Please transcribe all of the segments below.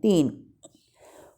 3।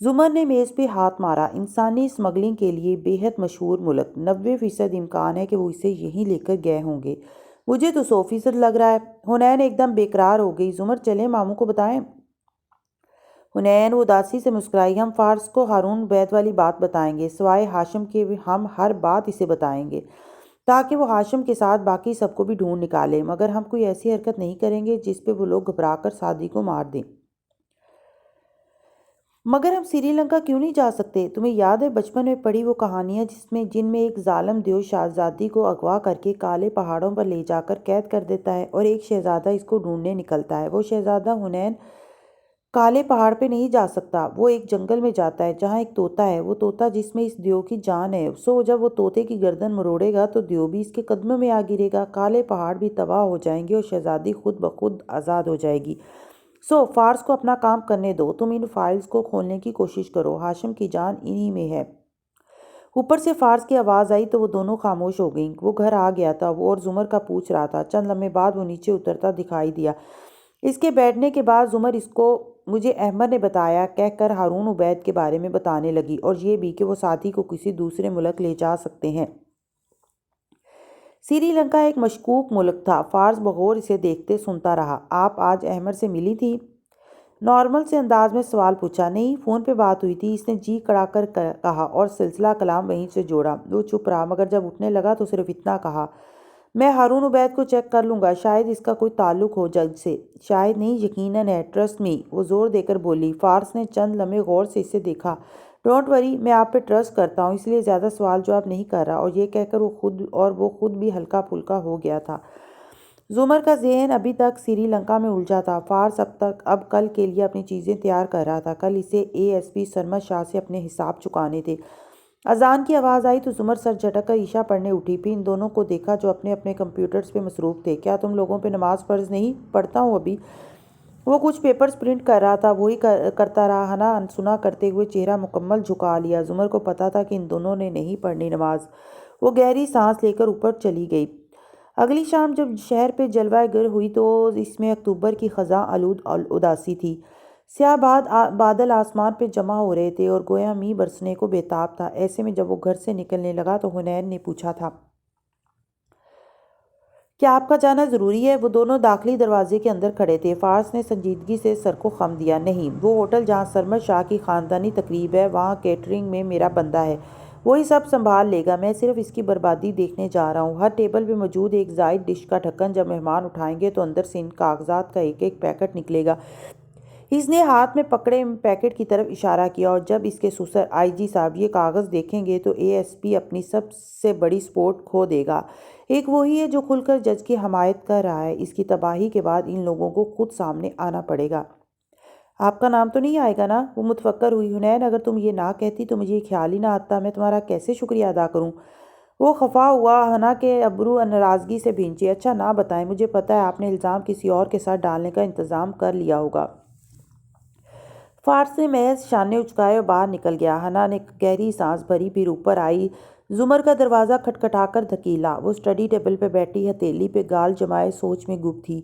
زمر نے میز پہ ہاتھ مارا۔ انسانی اسمگلنگ کے لیے بے حد مشہور ملک، 90% امکان ہے کہ وہ اسے یہیں لے کر گئے ہوں گے۔ مجھے تو 100% لگ رہا ہے۔ حنین ایک دم بیقرار ہو گئی۔ زمر چلیں ماموں کو بتائیں۔ حنین وہ اداسی سے مسکرائی۔ ہم فارس کو ہارون عبید والی بات بتائیں گے، سوائے ہاشم کے ہم ہر بات اسے بتائیں گے، تاکہ وہ ہاشم کے ساتھ باقی سب کو بھی ڈھونڈ نکالے، مگر ہم کوئی ایسی حرکت نہیں کریں گے جس پہ وہ لوگ گھبرا کر سعدی کو مار دیں۔ مگر ہم سری لنکا کیوں نہیں جا سکتے؟ تمہیں یاد ہے بچپن میں پڑھی وہ کہانیاں جن میں ایک ظالم دیو شہزادی کو اغوا کر کے کالے پہاڑوں پر لے جا کر قید کر دیتا ہے اور ایک شہزادہ اس کو ڈھونڈنے نکلتا ہے۔ وہ شہزادہ حنین کالے پہاڑ پہ نہیں جا سکتا، وہ ایک جنگل میں جاتا ہے جہاں ایک طوطا ہے، وہ طوطا جس میں اس دیو کی جان ہے۔ جب وہ طوطے کی گردن مروڑے گا تو دیو بھی اس کے قدموں میں آ گرے گا، کالے پہاڑ بھی تباہ ہو جائیں گے اور شہزادی خود بخود آزاد ہو جائے گی۔ فارس کو اپنا کام کرنے دو، تم ان فائلز کو کھولنے کی کوشش کرو، ہاشم کی جان انہی میں ہے۔ اوپر سے فارس کی آواز آئی تو وہ دونوں خاموش ہو گئیں۔ وہ گھر آ گیا تھا، وہ اور زمر کا پوچھ رہا تھا۔ چند لمحے بعد وہ نیچے اترتا دکھائی دیا۔ اس کے بیٹھنے کے بعد زمر اس کو مجھے احمد نے بتایا کہہ کر ہارون عبید کے بارے میں بتانے لگی، اور یہ بھی کہ وہ ساتھی کو کسی دوسرے ملک لے جا سکتے ہیں۔ سری لنکا ایک مشکوک ملک تھا۔ فارس بغور اسے دیکھتے سنتا رہا۔ آپ آج احمد سے ملی تھی؟ نارمل سے انداز میں سوال پوچھا۔ نہیں، فون پہ بات ہوئی تھی، اس نے جی کڑا کر کہا اور سلسلہ کلام وہیں سے جوڑا۔ وہ چپ رہا، مگر جب اٹھنے لگا تو صرف اتنا کہا، میں ہارون عبید کو چیک کر لوں گا، شاید اس کا کوئی تعلق ہو جج سے۔ شاید نہیں، یقیناً ہے، ٹرسٹ می، وہ زور دے کر بولی۔ فارس نے چند لمحے غور سے اسے دیکھا۔ ڈونٹ وری، میں آپ پہ ٹرسٹ کرتا ہوں، اس لیے زیادہ سوال جواب نہیں کر رہا۔ اور یہ کہہ کر وہ خود بھی ہلکا پھلکا ہو گیا تھا۔ زمر کا ذہن ابھی تک سری لنکا میں الجھا تھا۔ فارس اب کل کے لیے اپنی چیزیں تیار کر رہا تھا۔ کل اسے ASP سرمد شاہ سے اپنے حساب چکانے تھے۔ اذان کی آواز آئی تو زمر سر جھٹک کر عشاء پڑھنے اٹھی۔ پھر ان دونوں کو دیکھا جو اپنے اپنے کمپیوٹرز پہ مصروف تھے۔ کیا تم لوگوں پہ نماز فرض نہیں؟ پڑھتا ہوں ابھی۔ وہ کچھ پیپرز پرنٹ کر رہا تھا، وہی کرتا رہا۔ ہنا انسنا کرتے ہوئے چہرہ مکمل جھکا لیا۔ زمر کو پتا تھا کہ ان دونوں نے نہیں پڑھنی نماز۔ وہ گہری سانس لے کر اوپر چلی گئی۔ اگلی شام جب شہر پہ جلوہ گر ہوئی تو اس میں اکتوبر کی خزاں آلود اداسی تھی۔ سیاہ بادل آسمان پہ جمع ہو رہے تھے اور گویا مینہ برسنے کو بے تاب تھا۔ ایسے میں جب وہ گھر سے نکلنے لگا تو حنین نے پوچھا تھا، کیا آپ کا جانا ضروری ہے؟ وہ دونوں داخلی دروازے کے اندر کھڑے تھے۔ فارس نے سنجیدگی سے سر کو خم دیا۔ نہیں، وہ ہوٹل جہاں سرمد شاہ کی خاندانی تقریب ہے، وہاں کیٹرنگ میں میرا بندہ ہے، وہی سب سنبھال لے گا۔ میں صرف اس کی بربادی دیکھنے جا رہا ہوں۔ ہر ٹیبل پہ موجود ایک زائد ڈش کا ڈھکن جب مہمان اٹھائیں گے تو اندر سے ان کاغذات کا ایک ایک پیکٹ نکلے گا۔ اس نے ہاتھ میں پکڑے پیکٹ کی طرف اشارہ کیا، اور جب اس کے سسر IG صاحب یہ کاغذ دیکھیں گے تو ASP اپنی سب سے بڑی سپورٹ کھو دے گا۔ ایک وہی ہے جو کھل کر جج کی حمایت کر رہا ہے۔ اس کی تباہی کے بعد ان لوگوں کو خود سامنے آنا پڑے گا۔ آپ کا نام تو نہیں آئے گا نا؟ وہ متفکر ہوئی۔ حنین، اگر تم یہ نہ کہتی تو مجھے یہ خیال ہی نہ آتا، میں تمہارا کیسے شکریہ ادا کروں؟ وہ خفا ہوا۔ حنا کے ابرو ناراضگی سے بھینچے۔ اچھا نہ بتائیں، مجھے پتہ ہے آپ نے الزام کسی اور کے ساتھ ڈالنے کا انتظام کر لیا ہوگا۔ فارس نے محض شانے اچکائے اور باہر نکل گیا۔ حنا نے گہری سانس بھری، پھر اوپر آئی۔ زمر کا دروازہ کھٹکھٹا کر دھکیلا۔ وہ اسٹڈی ٹیبل پہ بیٹھی ہتھیلی پہ گال جمائے سوچ میں گم تھی۔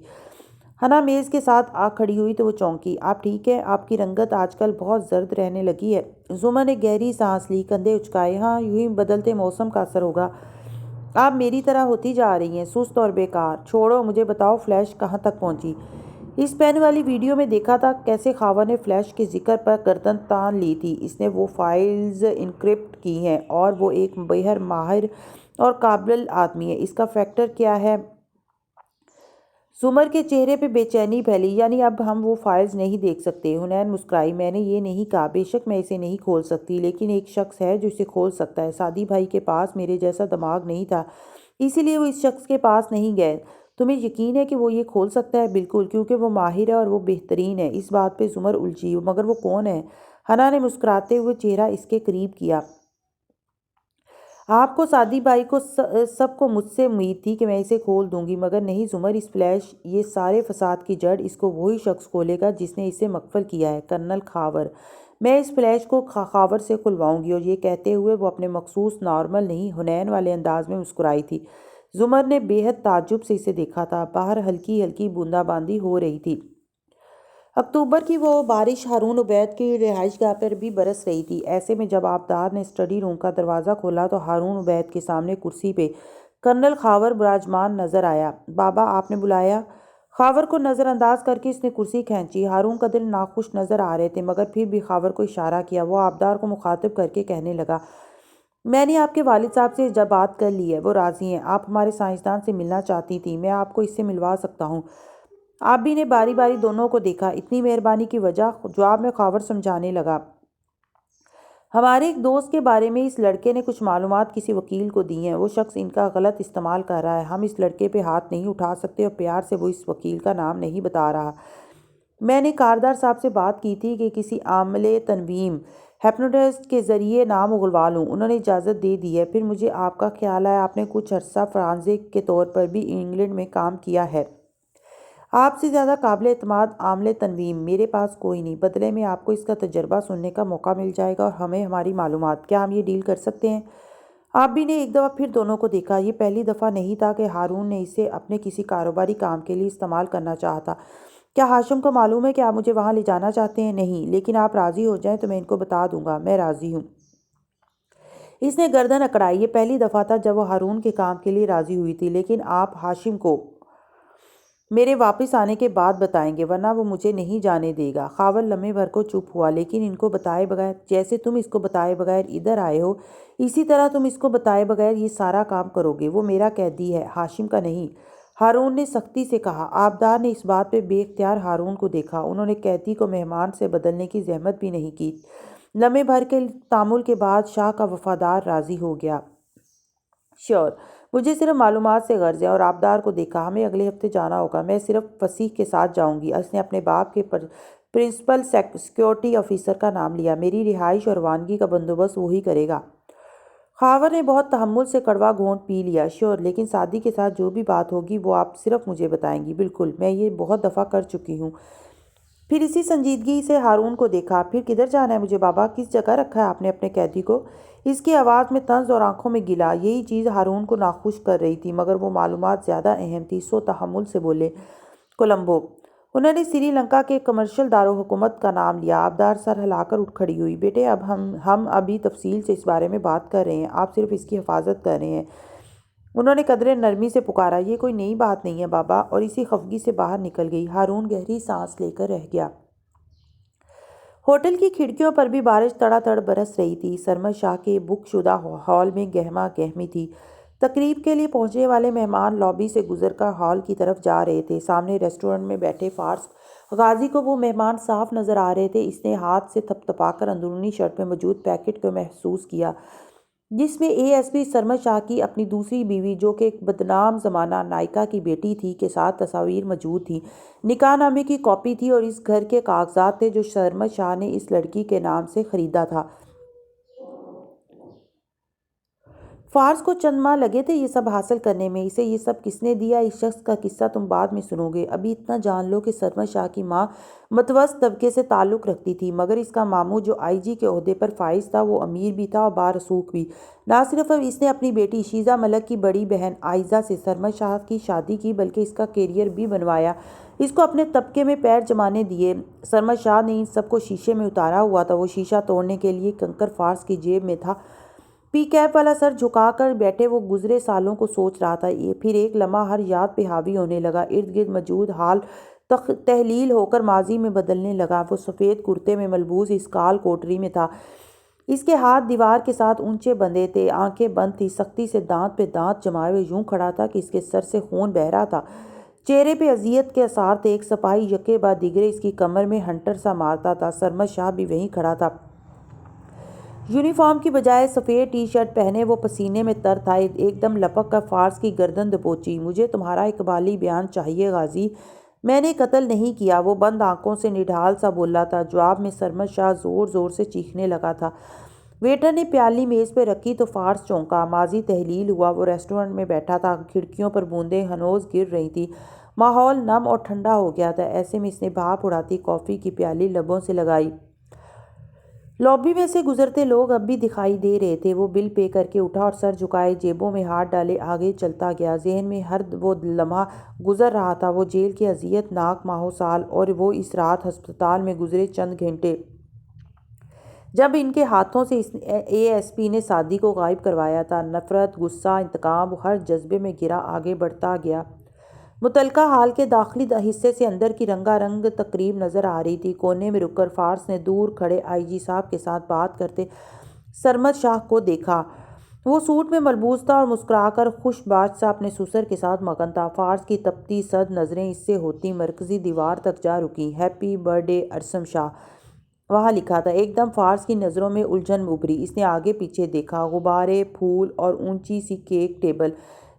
حنا میز کے ساتھ آ کھڑی ہوئی تو وہ چونکی۔ آپ ٹھیک ہیں؟ آپ کی رنگت آج کل بہت زرد رہنے لگی ہے۔ زمر نے گہری سانس لی، کندھے اچکائے۔ ہاں، یوں ہی بدلتے موسم کا اثر ہوگا۔ آپ میری طرح ہوتی جا رہی ہیں، سست اور بیکار۔ چھوڑو، مجھے بتاؤ فلیش کہاں تک پہنچی؟ اس پین والی ویڈیو میں دیکھا تھا کیسے خاور نے فلیش کے ذکر پر گردن تان لی تھی۔ اس نے وہ فائلز انکرپٹ کی ہیں اور وہ ایک بہر ماہر اور قابل آدمی ہے۔ اس کا فیکٹر کیا ہے؟ زمر کے چہرے پہ بے چینی پھیلی۔ یعنی اب ہم وہ فائلز نہیں دیکھ سکتے؟ حنین مسکرائی۔ میں نے یہ نہیں کہا، بے شک میں اسے نہیں کھول سکتی، لیکن ایک شخص ہے جو اسے کھول سکتا ہے۔ سعدی بھائی کے پاس میرے جیسا دماغ نہیں تھا، اسی لیے وہ اس شخص کے پاس نہیں گئے۔ تمہیں یقین ہے کہ وہ یہ کھول سکتا ہے؟ بالکل، کیونکہ وہ ماہر ہے اور وہ بہترین ہے۔ اس بات پہ زمر الجھی۔ مگر وہ کون ہے؟ حنا نے مسکراتے ہوئے چہرہ اس کے قریب کیا۔ آپ کو، سعدی بھائی کو، سب کو مجھ سے امید تھی کہ میں اسے کھول دوں گی، مگر نہیں زمر، اس فلیش، یہ سارے فساد کی جڑ، اس کو وہی شخص کھولے گا جس نے اسے مقفل کیا ہے، کرنل خاور۔ میں اس فلیش کو خاور سے کھلواؤں گی۔ اور یہ کہتے ہوئے وہ اپنے مخصوص نارمل نہیں، حنین والے انداز میں مسکرائی تھی۔ زمر نے بے حد تعجب سے اسے دیکھا تھا۔ باہر ہلکی ہلکی بوندا باندی ہو رہی تھی۔ اکتوبر کی وہ بارش ہارون عبید کی رہائش گاہ پر بھی برس رہی تھی۔ ایسے میں جب آبدار نے اسٹڈی روم کا دروازہ کھولا تو ہارون عبید کے سامنے کرسی پہ کرنل خاور براجمان نظر آیا۔ بابا، آپ نے بلایا؟ خاور کو نظر انداز کر کے اس نے کرسی کھینچی۔ ہارون کا دل ناخوش نظر آ رہے تھے مگر پھر بھی خاور کو اشارہ کیا۔ وہ آبدار کو مخاطب کر کے کہنے لگا، میں نے آپ کے والد صاحب سے جب بات کر لی ہے، وہ راضی ہیں۔ آپ ہمارے سائنسدان سے ملنا چاہتی تھیں، میں آپ کو اس سے ملوا سکتا ہوں۔ آبی نے باری باری دونوں کو دیکھا۔ اتنی مہربانی کی وجہ؟ جواب میں خاور سمجھانے لگا، ہمارے ایک دوست کے بارے میں اس لڑکے نے کچھ معلومات کسی وکیل کو دی ہیں۔ وہ شخص ان کا غلط استعمال کر رہا ہے۔ ہم اس لڑکے پہ ہاتھ نہیں اٹھا سکتے اور پیار سے وہ اس وکیل کا نام نہیں بتا رہا۔ میں نے کاردار صاحب سے بات کی تھی کہ کسی عامل تنویم ہپنوٹسٹ کے ذریعے نام اگلوا لوں۔ انہوں نے اجازت دے دی ہے۔ پھر مجھے آپ کا خیال ہے آپ نے کچھ عرصہ فرانزک کے طور پر بھی انگلینڈ میں کام کیا ہے۔ آپ سے زیادہ قابل اعتماد عامل تنویم میرے پاس کوئی نہیں۔ بدلے میں آپ کو اس کا تجربہ سننے کا موقع مل جائے گا اور ہمیں ہماری معلومات۔ کیا ہم یہ ڈیل کر سکتے ہیں؟ آبی نے ایک دفعہ پھر دونوں کو دیکھا۔ یہ پہلی دفعہ نہیں تھا کہ ہارون نے اسے اپنے کسی کاروباری کام کے لیے استعمال کرنا چاہا تھا۔ کیا ہاشم کو معلوم ہے کہ آپ مجھے وہاں لے جانا چاہتے ہیں؟ نہیں، لیکن آپ راضی ہو جائیں تو میں ان کو بتا دوں گا۔ میں راضی ہوں۔ اس نے گردن اکڑائی۔ یہ پہلی دفعہ تھا جب وہ ہارون کے کام کے لیے راضی ہوئی تھی، لیکن آپ ہاشم کو میرے واپس آنے کے بعد بتائیں گے ورنہ وہ مجھے نہیں جانے دے گا۔ خاور لمحے بھر کو چپ ہوا۔ لیکن ان کو بتائے بغیر، جیسے تم اس کو بتائے بغیر ادھر آئے ہو اسی طرح تم اس کو بتائے بغیر یہ سارا کام کرو گے۔ وہ میرا قیدی ہے، ہاشم کا نہیں، ہارون نے سختی سے کہا۔ آبدار نے اس بات پہ بے اختیار ہارون کو دیکھا۔ انہوں نے قیدی کو مہمان سے بدلنے کی زحمت بھی نہیں کی۔ لمحے بھر کے تامل کے بعد شاہ کا وفادار راضی ہو گیا۔ شیور، مجھے صرف معلومات سے غرض ہے۔ اور آبدار کو دیکھا، ہمیں اگلے ہفتے جانا ہوگا۔ میں صرف فصیح کے ساتھ جاؤں گی۔ اس نے اپنے باپ کے پرنسپل سیکیورٹی آفیسر کا نام لیا۔ میری رہائش اور روانگی کا بندوبست وہی کرے گا۔ خاور نے بہت تحمل سے کڑوا گھونٹ پی لیا۔ شیور، لیکن سادی کے ساتھ جو بھی بات ہوگی وہ آپ صرف مجھے بتائیں گی؟ بالکل، میں یہ بہت دفعہ کر چکی ہوں۔ پھر اسی سنجیدگی سے ہارون کو دیکھا۔ پھر کدھر جانا ہے مجھے بابا؟ کس جگہ رکھا ہے آپ نے اپنے قیدی کو؟ اس کی آواز میں طنز اور آنکھوں میں گلا۔ یہی چیز ہارون کو ناخوش کر رہی تھی مگر وہ معلومات زیادہ اہم تھی۔ سو تحمل سے بولے، کولمبو۔ انہوں نے سری لنکا کے کمرشل دارالحکومت کا نام لیا۔ آبدار سر ہلا کر اٹھ کھڑی ہوئی۔ بیٹے، اب ہم ابھی تفصیل سے اس بارے میں بات کر رہے ہیں، آپ صرف اس کی حفاظت کر رہے ہیں۔ انہوں نے قدرے نرمی سے پکارا، یہ کوئی نئی بات نہیں ہے بابا، اور اسی خفگی سے باہر نکل گئی۔ ہارون گہری سانس لے کر رہ گیا۔ ہوٹل کی کھڑکیوں پر بھی بارش تڑا تڑ برس رہی تھی۔ سرمد شاہ کے بک شدہ ہال میں گہما گہمی تھی۔ تقریب کے لیے پہنچنے والے مہمان لابی سے گزر کر ہال کی طرف جا رہے تھے۔ سامنے ریسٹورنٹ میں بیٹھے فارس غازی کو وہ مہمان صاف نظر آ رہے تھے۔ اس نے ہاتھ سے تھپ تھپا کر اندرونی شرٹ میں موجود پیکٹ کو محسوس کیا جس میں اے ایس پی سرمد شاہ کی اپنی دوسری بیوی، جو کہ ایک بدنام زمانہ نائکا کی بیٹی تھی، کے ساتھ تصاویر موجود تھیں۔ نکاح نامے کی کاپی تھی اور اس گھر کے کاغذات تھے جو سرمد شاہ نے اس لڑکی کے نام سے خریدا تھا۔ فارس کو چند ماہ لگے تھے یہ سب حاصل کرنے میں۔ اسے یہ سب کس نے دیا؟ اس شخص کا قصہ تم بعد میں سنو گے۔ ابھی اتنا جان لو کہ سرمد شاہ کی ماں متوسط طبقے سے تعلق رکھتی تھی مگر اس کا ماموں جو آئی جی کے عہدے پر فائز تھا وہ امیر بھی تھا اور بارسوخ بھی۔ نہ صرف اس نے اپنی بیٹی شیزہ ملک کی بڑی بہن عائزہ سے سرمد شاہ کی شادی کی بلکہ اس کا کیریئر بھی بنوایا، اس کو اپنے طبقے میں پیر جمانے دیے۔ سرمد شاہ نے ان سب کو شیشے میں اتارا ہوا تھا۔ وہ شیشہ توڑنے کے لیے کنکر فارس کی جیب میں تھا۔ پی کیپ والا سر جھکا کر بیٹھے وہ گزرے سالوں کو سوچ رہا تھا۔ پھر ایک لمحہ ہر یاد پہ حاوی ہونے لگا۔ ارد گرد موجود حال تحلیل ہو کر ماضی میں بدلنے لگا۔ وہ سفید کرتے میں ملبوس اس کال کوٹری میں تھا۔ اس کے ہاتھ دیوار کے ساتھ اونچے بندھے تھے، آنکھیں بند تھیں، سختی سے دانت پہ دانت جمائے ہوئے یوں کھڑا تھا کہ اس کے سر سے خون بہہ رہا تھا۔ چہرے پہ اذیت کے آثار تھے۔ ایک سپاہی یکے بعد دیگرے اس کی کمر میں ہنٹر سا مارتا تھا۔ سرمد شاہ بھی وہیں کھڑا تھا۔ یونیفارم کی بجائے سفید ٹی شرٹ پہنے وہ پسینے میں تر تھا۔ ایک دم لپک کر فارس کی گردن دبوچی۔ مجھے تمہارا اقبالی بیان چاہیے غازی۔ میں نے قتل نہیں کیا، وہ بند آنکھوں سے نڈھال سا بولا تھا۔ جواب میں سرمد شاہ زور زور سے چیخنے لگا تھا۔ ویٹر نے پیالی میز پہ رکھی تو فارس چونکا۔ ماضی تحلیل ہوا۔ وہ ریسٹورنٹ میں بیٹھا تھا۔ کھڑکیوں پر بوندیں ہنوز گر رہی تھیں۔ ماحول نم اور ٹھنڈا ہو گیا تھا۔ ایسے میں اس نے بھاپ اڑاتی کافی کی پیالی لبوں سے لگائی۔ لابی میں سے گزرتے لوگ اب بھی دکھائی دے رہے تھے۔ وہ بل پے کر کے اٹھا اور سر جھکائے جیبوں میں ہاتھ ڈالے آگے چلتا گیا۔ ذہن میں ہر وہ لمحہ گزر رہا تھا، وہ جیل کے اذیت ناک ماہوں سال، اور وہ اس رات ہسپتال میں گزرے چند گھنٹے جب ان کے ہاتھوں سے اے ایس پی نے سعدی کو غائب کروایا تھا۔ نفرت، غصہ، انتقام، وہ ہر جذبے میں گرا آگے بڑھتا گیا۔ متعلقہ ہال کے داخلی حصے سے اندر کی رنگا رنگ تقریب نظر آ رہی تھی۔ کونے میں رک کر فارس نے دور کھڑے آئی جی صاحب کے ساتھ بات کرتے سرمد شاہ کو دیکھا۔ وہ سوٹ میں ملبوس تھا اور مسکرا کر خوش باش سا اپنے سسر کے ساتھ مگن تھا۔ فارس کی تپتی سرد نظریں اس سے ہوتی مرکزی دیوار تک جا رکیں۔ ہیپی برتھ ڈے ارسم شاہ، وہاں لکھا تھا۔ ایک دم فارس کی نظروں میں الجھن ابھری۔ اس نے آگے پیچھے دیکھا، غبارے، پھول اور اونچی سی کیک ٹیبل،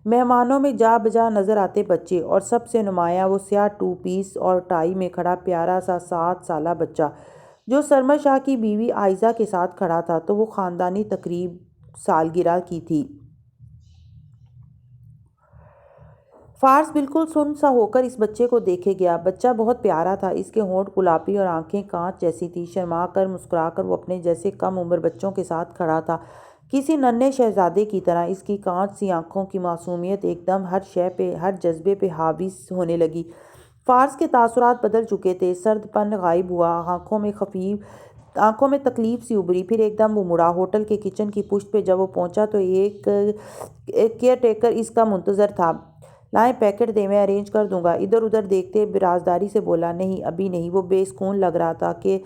مہمانوں میں جا بجا نظر آتے بچے، اور سب سے نمایاں وہ سیاہ ٹو پیس اور ٹائی میں کھڑا پیارا سا 7 سالہ بچہ جو سرمد شاہ کی بیوی عائزہ کے ساتھ کھڑا تھا۔ تو وہ خاندانی تقریب سالگرہ کی تھی۔ فارس بالکل سن سا ہو کر اس بچے کو دیکھے گیا۔ بچہ بہت پیارا تھا، اس کے ہونٹ گلابی اور آنکھیں کانچ جیسی تھی۔ شرما کر مسکرا کر وہ اپنے جیسے کم عمر بچوں کے ساتھ کھڑا تھا، کسی ننھے شہزادے کی طرح۔ اس کی کانچ سی آنکھوں کی معصومیت ایک دم ہر شے پہ، ہر جذبے پہ حاوی ہونے لگی۔ فارس کے تاثرات بدل چکے تھے، سرد پن غائب ہوا، آنکھوں میں تکلیف سی ابھری۔ پھر ایک دم وہ مڑا۔ ہوٹل کے کچن کی پشت پہ جب وہ پہنچا تو ایک کیئر ٹیکر اس کا منتظر تھا۔ لائیں پیکٹ دیں، میں ارینج کر دوں گا۔ ادھر ادھر دیکھتے برازداری سے بولا، نہیں ابھی نہیں۔ وہ بے سکون لگ رہا تھا کہ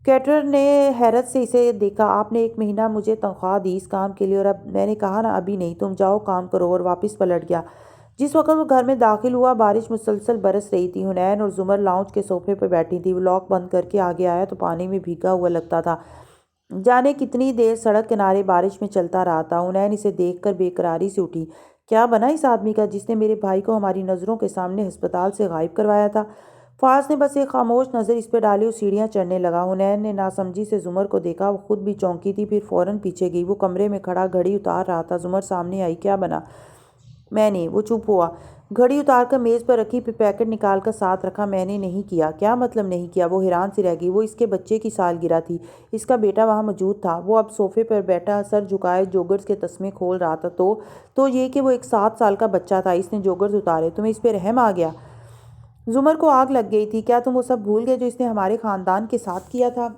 کیٹرر نے حیرت سے اسے دیکھا۔ آپ نے 1 مہینہ مجھے تنخواہ دی اس کام کے لیے، اور اب میں نے کہا نا ابھی نہیں، تم جاؤ کام کرو، اور واپس پلٹ گیا۔ جس وقت وہ گھر میں داخل ہوا بارش مسلسل برس رہی تھی۔ حنین اور زمر لاؤنج کے صوفے پہ بیٹھی تھی۔ وہ لاک بند کر کے آگے آیا تو پانی میں بھیگا ہوا لگتا تھا، جانے کتنی دیر سڑک کنارے بارش میں چلتا رہا تھا۔ حنین اسے دیکھ کر بے قراری سے اٹھی۔ کیا بنا اس آدمی کا جس نے میرے بھائی کو ہماری نظروں کے سامنے ہسپتال سے غائب کروایا تھا؟ فارس نے بس ایک خاموش نظر اس پہ ڈالی اور سیڑھیاں چڑھنے لگا۔ حنین نے ناسمجھی سے زمر کو دیکھا، وہ خود بھی چونکی تھی، پھر فوراً پیچھے گئی۔ وہ کمرے میں کھڑا گھڑی اتار رہا تھا۔ زمر سامنے آئی، کیا بنا؟ میں نے۔ وہ چپ ہوا۔ گھڑی اتار کر میز پر رکھی، پھر پیکٹ نکال کر ساتھ رکھا۔ میں نے نہیں کیا؟ کیا مطلب نہیں کیا؟ وہ حیران سی رہ گئی۔ وہ اس کے بچے کی سالگرہ تھی، اس کا بیٹا وہاں موجود تھا۔ وہ اب صوفے پر بیٹھا سر جھکائے جوگرز کے تسمے کھول رہا تھا۔ تو یہ کہ وہ ایک 7 سال کا بچہ تھا۔ اس نے جوگرز اتارے۔ تمہیں اس پہ رحم آ گیا؟ زمر کو آگ لگ گئی تھی۔ کیا تم وہ سب بھول گئے جو اس نے ہمارے خاندان کے ساتھ کیا تھا؟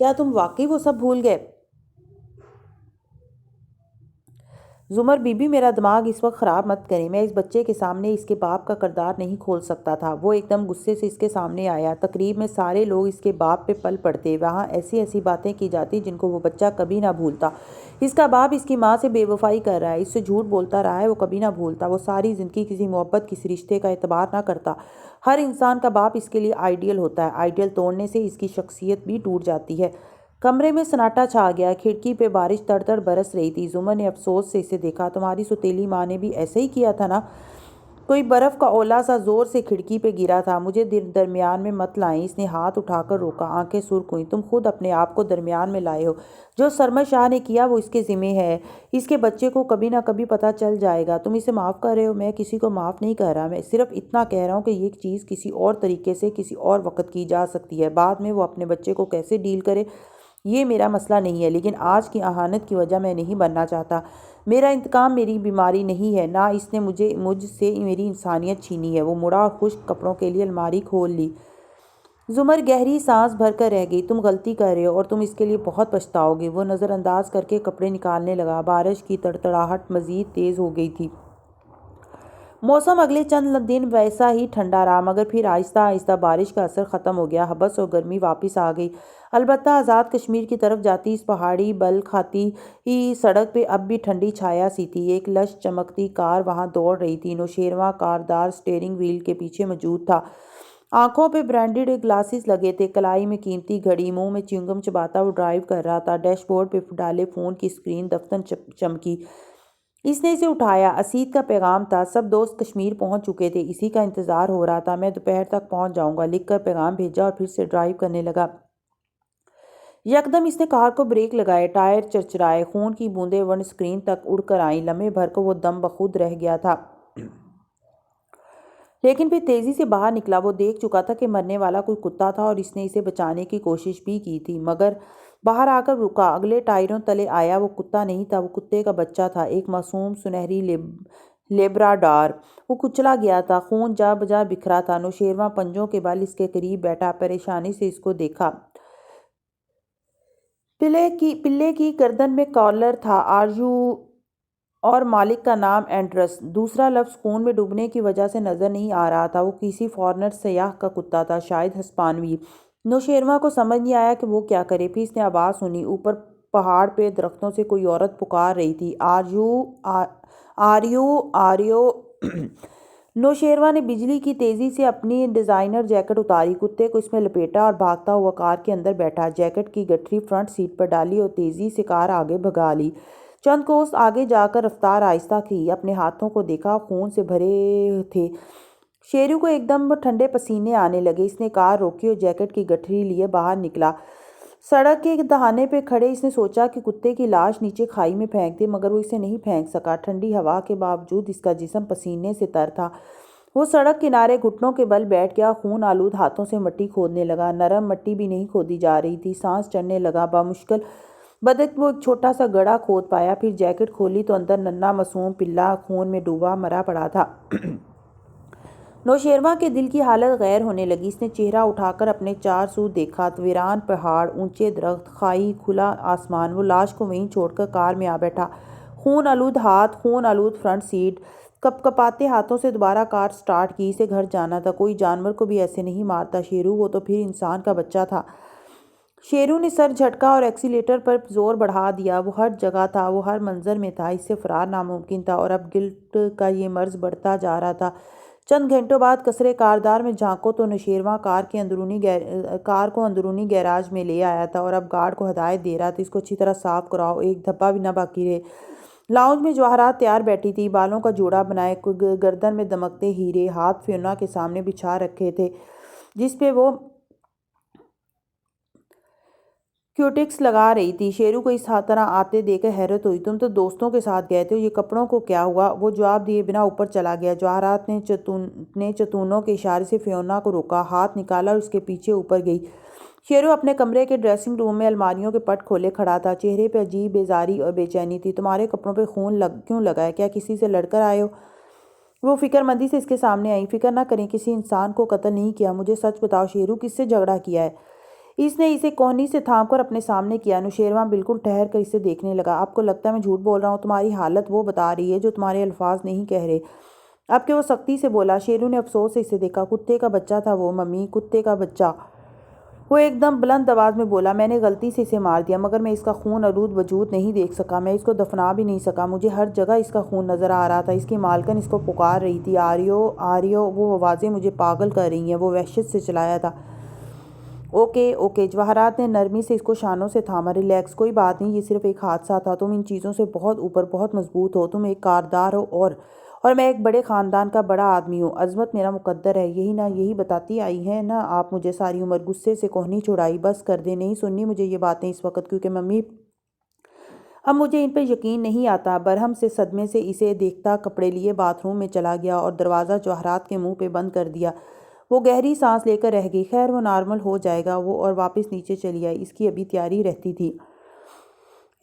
کیا تم واقعی وہ سب بھول گئے؟ زمر بی بی، میرا دماغ اس وقت خراب مت کریں۔ میں اس بچے کے سامنے اس کے باپ کا کردار نہیں کھول سکتا تھا۔ وہ ایک دم غصے سے اس کے سامنے آیا۔ تقریب میں سارے لوگ اس کے باپ پہ پل پڑتے، وہاں ایسی ایسی باتیں کی جاتی جن کو وہ بچہ کبھی نہ بھولتا۔ اس کا باپ اس کی ماں سے بے وفائی کر رہا ہے، اس سے جھوٹ بولتا رہا ہے، وہ کبھی نہ بھولتا۔ وہ ساری زندگی کسی محبت، کسی رشتے کا اعتبار نہ کرتا۔ ہر انسان کا باپ اس کے لیے آئیڈیل ہوتا ہے، آئیڈیل توڑنے سے اس کی شخصیت بھی ٹوٹ جاتی ہے۔ کمرے میں سناٹا چھا گیا۔ کھڑکی پہ بارش تڑ تڑ برس رہی تھی۔ زمر نے افسوس سے اسے دیکھا۔ تمہاری سوتیلی ماں نے بھی ایسے ہی کیا تھا نا؟ کوئی برف کا اولا سا زور سے کھڑکی پہ گرا تھا۔ مجھے درمیان میں مت لائیں۔ اس نے ہاتھ اٹھا کر روکا۔ آنکھیں سرخ ہوئیں۔ تم خود اپنے آپ کو درمیان میں لائے ہو۔ جو سرمد شاہ نے کیا وہ اس کے ذمہ ہے۔ اس کے بچے کو کبھی نہ کبھی پتہ چل جائے گا۔ تم اسے معاف کر رہے ہو؟ میں کسی کو معاف نہیں کر رہا، میں صرف اتنا کہہ رہا ہوں کہ یہ چیز کسی اور طریقے سے کسی اور وقت کی جا سکتی ہے۔ بعد میں وہ اپنے بچے کو کیسے ڈیل کرے یہ میرا مسئلہ نہیں ہے، لیکن آج کی اہانت کی وجہ میں نہیں بننا چاہتا۔ میرا انتقام میری بیماری نہیں ہے، نہ اس نے مجھ سے میری انسانیت چھینی ہے۔ وہ مڑا اور خشک کپڑوں کے لیے الماری کھول لی۔ زمر گہری سانس بھر کر رہ گئی۔ تم غلطی کر رہے ہو اور تم اس کے لیے بہت پچھتاؤ گے۔ وہ نظر انداز کر کے کپڑے نکالنے لگا۔ بارش کی تڑتڑاہٹ مزید تیز ہو گئی تھی۔ موسم اگلے چند دن ویسا ہی ٹھنڈا رہا، مگر پھر آہستہ آہستہ بارش کا اثر ختم ہو گیا۔ ہبس اور گرمی واپس آ گئی۔ البتہ آزاد کشمیر کی طرف جاتی اس پہاڑی بل کھاتی سڑک پہ اب بھی ٹھنڈی چھایا سی تھی۔ ایک لش چمکتی کار وہاں دوڑ رہی تھی۔ نوشیروان کاردار سٹیئرنگ وہیل کے پیچھے موجود تھا۔ آنکھوں پہ برانڈڈ گلاسز لگے تھے، کلائی میں قیمتی گھڑی، منہ میں چیونگم چباتا وہ ڈرائیو کر رہا تھا۔ ڈیش بورڈ پہ ڈالے فون کی اسکرین دفتر چمکی۔ اس نے اسے اٹھایا۔ اسید کا پیغام تھا۔ سب دوست کشمیر پہنچ چکے تھے، اسی کا انتظار ہو رہا تھا۔ میں دوپہر تک پہنچ جاؤں گا، لکھ کر پیغام بھیجا اور پھر سے ڈرائیو کرنے لگا۔ یکدم اس نے کار کو بریک لگائے، ٹائر چرچرائے، خون کی بوندیں ونڈ اسکرین تک اڑ کر آئیں۔ لمحے بھر کو وہ دم بخود رہ گیا تھا۔ لیکن پھر تیزی سے باہر نکلا۔ وہ دیکھ چکا تھا کہ مرنے والا کوئی کتا تھا اور اس نے اسے بچانے کی کوشش بھی کی تھی، مگر باہر آ کر رکا۔ اگلے ٹائروں تلے آیا۔ وہ کتا نہیں تھا، وہ کتے کا بچہ تھا، ایک معصوم سنہری لیبراڈور۔ وہ کچلا گیا تھا، خون جا بجا بکھرا تھا۔ نوشیروان پنجوں کے بل اس کے قریب بیٹھا پریشانی سے اس کو دیکھا۔ پلے کی گردن میں کالر تھا اور مالک کا نام اینڈرس۔ دوسرا لفظ خون میں ڈوبنے کی وجہ سے نظر نہیں آ رہا تھا۔ وہ کسی فارنر سیاح کا کتا تھا، شاید ہسپانوی۔ نوشیروان کو سمجھ نہیں آیا کہ وہ کیا کرے۔ پھر اس نے آواز سنی، اوپر پہاڑ پہ درختوں سے کوئی عورت پکار رہی تھی، آریو۔ نوشیروان نے بجلی کی تیزی سے اپنی ڈیزائنر جیکٹ اتاری، کتے کو اس میں لپیٹا اور بھاگتا ہوا کار کے اندر بیٹھا۔ جیکٹ کی گٹھری فرنٹ سیٹ پر ڈالی اور تیزی سے کار آگے بھگا لی۔ چند کوس آگے جا کر رفتار آہستہ کی۔ اپنے ہاتھوں کو دیکھا، خون سے بھرے تھے۔ شیرو کو ایک دم ٹھنڈے پسینے آنے لگے۔ اس نے کار روکی اور جیکٹ کی گٹھری لیے باہر نکلا۔ سڑک کے دہانے پہ کھڑے اس نے سوچا کہ کتے کی لاش نیچے کھائی میں پھینک دے، مگر وہ اسے نہیں پھینک سکا۔ ٹھنڈی ہوا کے باوجود اس کا جسم پسینے سے تر تھا۔ وہ سڑک کنارے گھٹنوں کے بل بیٹھ گیا، خون آلود ہاتھوں سے مٹی کھودنے لگا۔ نرم مٹی بھی نہیں کھودی جا رہی تھی، سانس چڑھنے لگا۔ بمشکل بدک وہ ایک چھوٹا سا گڑھا کھود پایا۔ پھر جیکٹ کھولی تو اندر ننھا معصوم پلہ خون میں ڈوبا مرا پڑا تھا۔ نوشیروان کے دل کی حالت غیر ہونے لگی۔ اس نے چہرہ اٹھا کر اپنے چار سو دیکھا، ویران پہاڑ، اونچے درخت، کھائی، کھلا آسمان۔ وہ لاش کو وہیں چھوڑ کر کار میں آ بیٹھا۔ خون آلود ہاتھ، خون آلود فرنٹ سیٹ۔ کپ کپاتے ہاتھوں سے دوبارہ کار سٹارٹ کی۔ اسے گھر جانا تھا۔ کوئی جانور کو بھی ایسے نہیں مارتا شیرو، وہ تو پھر انسان کا بچہ تھا۔ شیرو نے سر جھٹکا اور ایکسیلیٹر پر زور بڑھا دیا۔ وہ ہر جگہ تھا، وہ ہر منظر میں تھا۔ اس سے فرار ناممکن تھا، اور اب گلٹ کا یہ مرض بڑھتا جا رہا تھا۔ چند گھنٹوں بعد کثرے کاردار میں جھانکو تو نوشیروان کار کو اندرونی گیراج میں لے آیا تھا، اور اب گارڈ کو ہدایت دے رہا تھا، اس کو اچھی طرح صاف کراؤ، ایک دھبا بھی نہ باقی رہے۔ لاؤنج میں جواہرات تیار بیٹھی تھی، بالوں کا جوڑا بنائے، گردن میں دمکتے ہیرے، ہاتھ فیونا کے سامنے بچھا رکھے تھے جس پہ وہ کیوٹکس لگا رہی تھی۔ شیرو کو اس طرح آتے دیکھ کر حیرت ہوئی۔ تم تو دوستوں کے ساتھ گئے تھے، یہ کپڑوں کو کیا ہوا؟ وہ جواب دیے بنا اوپر چلا گیا۔ جواہرات نے چتونوں کے اشارے سے فیونا کو روکا، ہاتھ نکالا اور اس کے پیچھے اوپر گئی۔ شیرو اپنے کمرے کے ڈریسنگ روم میں الماریوں کے پٹ کھولے کھڑا تھا، چہرے پہ عجیب بیزاری اور بے چینی تھی۔ تمہارے کپڑوں پہ خون کیوں لگا ہے؟ کیا کسی سے لڑ کر آئے ہو؟ وہ فکر مندی سے اس کے سامنے آئی۔ فکر نہ کریں، کسی انسان کو قتل نہیں کیا۔ مجھے سچ بتاؤ شیرو، کس سے جھگڑا کیا ہے؟ اس نے اسے کوہنی سے تھام کر اپنے سامنے کیا۔ نوشیروان بالکل ٹھہر کر اسے دیکھنے لگا۔ آپ کو لگتا ہے میں جھوٹ بول رہا ہوں؟ تمہاری حالت وہ بتا رہی ہے جو تمہارے الفاظ نہیں کہہ رہے۔ اب کہ وہ سختی سے بولا۔ شیرو نے افسوس سے اسے دیکھا۔ کتے کا بچہ تھا وہ، ممی، کتے کا بچہ۔ وہ ایک دم بلند آواز میں بولا۔ میں نے غلطی سے اسے مار دیا، مگر میں اس کا خون آلود وجود نہیں دیکھ سکا، میں اس کو دفنا بھی نہیں سکا۔ مجھے ہر جگہ اس کا خون نظر آ رہا تھا۔ اس کی مالکن اس کو پکار رہی تھی، آریو، آریو۔ وہ آوازیں مجھے پاگل کر رہی ہیں۔ وہ وحشت سے چلایا تھا۔ اوکے۔ جواہرات نے نرمی سے اس کو شانوں سے تھاما۔ ریلیکس، کوئی بات نہیں، یہ صرف ایک حادثہ تھا۔ تم ان چیزوں سے بہت اوپر، بہت مضبوط ہو۔ تم ایک کاردار ہو اور میں ایک بڑے خاندان کا بڑا آدمی ہوں۔ عظمت میرا مقدر ہے، یہی بتاتی آئی ہیں نا آپ مجھے ساری عمر۔ غصے سے کوہنی چھڑائی۔ بس کر دیں، نہیں سننی مجھے یہ باتیں اس وقت، کیونکہ ممی اب مجھے ان پہ یقین نہیں آتا۔ برہم سے صدمے سے اسے دیکھتا کپڑے لیے باتھ روم میں چلا گیا اور دروازہ جواہرات کے منہ پہ بند کر دیا۔ وہ گہری سانس لے کر رہ گئی۔ خیر، وہ نارمل ہو جائے گا وہ، اور واپس نیچے چلی آئی۔ اس کی ابھی تیاری رہتی تھی۔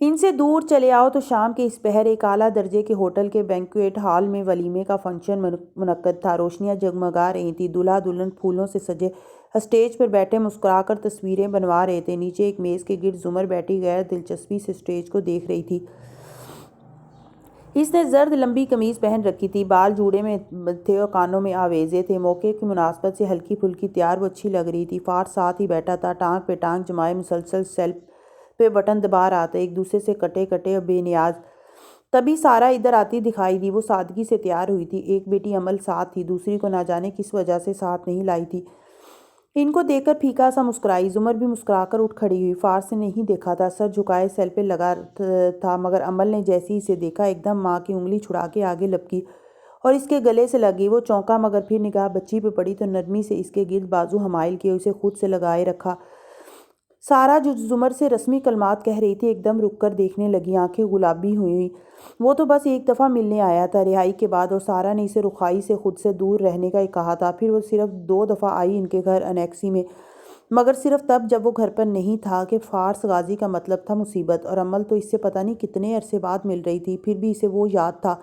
ان سے دور چلے آؤ تو شام کے اس پہر ایک اعلیٰ درجے کے ہوٹل کے بینکویٹ ہال میں ولیمے کا فنکشن منعقد تھا۔ روشنیاں جگمگا رہی تھیں، دولہا دلہن پھولوں سے سجے اسٹیج پر بیٹھے مسکرا کر تصویریں بنوا رہے تھے۔ نیچے ایک میز کے گرد زمر بیٹھی غیر دلچسپی سے اسٹیج کو دیکھ رہی تھی۔ اس نے زرد لمبی قمیض پہن رکھی تھی، بال جوڑے میں تھے اور کانوں میں آویزے تھے۔ موقع کی مناسبت سے ہلکی پھلکی تیار وہ اچھی لگ رہی تھی۔ فارس ساتھ ہی بیٹھا تھا، ٹانگ پہ ٹانگ جمائے مسلسل سیلف پہ بٹن دبا رہا تھا، ایک دوسرے سے کٹے اور بے نیاز۔ تبھی سارا ادھر آتی دکھائی دی۔ وہ سادگی سے تیار ہوئی تھی۔ ایک بیٹی عمل ساتھ تھی، دوسری کو نہ جانے کس وجہ سے ساتھ نہیں لائی تھی۔ ان کو دیکھ کر پھیکا سا مسکرائی۔ زمر بھی مسکرا کر اٹھ کھڑی ہوئی۔ فارس نے نہیں دیکھا تھا، سر جھکائے سیل پہ لگا تھا، مگر عمل نے جیسے ہی اسے دیکھا ایک دم ماں کی انگلی چھڑا کے آگے لپکی اور اس کے گلے سے لگی۔ وہ چونکا، مگر پھر نگاہ بچی پہ پڑی تو نرمی سے اس کے گرد بازو حمائل کیے، اسے خود سے لگائے رکھا۔ سارا جو زمر سے رسمی کلمات کہہ رہی تھی ایک دم رک کر دیکھنے لگی، آنکھیں گلابی ہوئی۔ وہ تو بس ایک دفعہ ملنے آیا تھا رہائی کے بعد، اور سارا نے اسے رخائی سے خود سے دور رہنے کا کہا تھا۔ پھر وہ صرف 2 دفعہ آئی ان کے گھر انیکسی میں، مگر صرف تب جب وہ گھر پر نہیں تھا کہ فارس غازی کا مطلب تھا مصیبت، اور عمل تو اس سے پتہ نہیں کتنے عرصے بعد مل رہی تھی، پھر بھی اسے وہ یاد تھا۔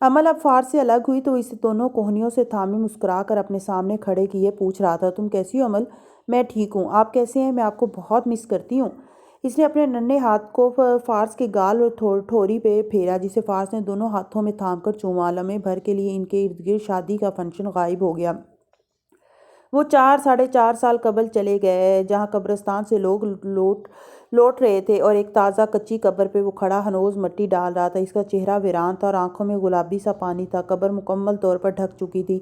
عمل اب فارس سے الگ ہوئی تو وہ اسے دونوں کوہنیوں سے تھامے مسکرا کر اپنے سامنے کھڑے کیے پوچھ رہا تھا، تم کیسی ہو عمل؟ میں ٹھیک ہوں، آپ کیسے ہیں؟ میں آپ کو بہت مس کرتی ہوں۔ اس نے اپنے ننھے ہاتھ کو فارس کے گال اور ٹھوری پہ پھیرا، جسے فارس نے دونوں ہاتھوں میں تھام کر چوما۔ لمحے بھر کے لیے ان کے ارد گرد شادی کا فنکشن غائب ہو گیا۔ وہ 4 ساڑھے 4 سال قبل چلے گئے، جہاں قبرستان سے لوگ لوٹ رہے تھے، اور ایک تازہ کچی قبر پہ وہ کھڑا ہنوز مٹی ڈال رہا تھا۔ اس کا چہرہ ویران تھا اور آنکھوں میں گلابی سا پانی تھا۔ قبر مکمل طور پر ڈھک چکی تھی۔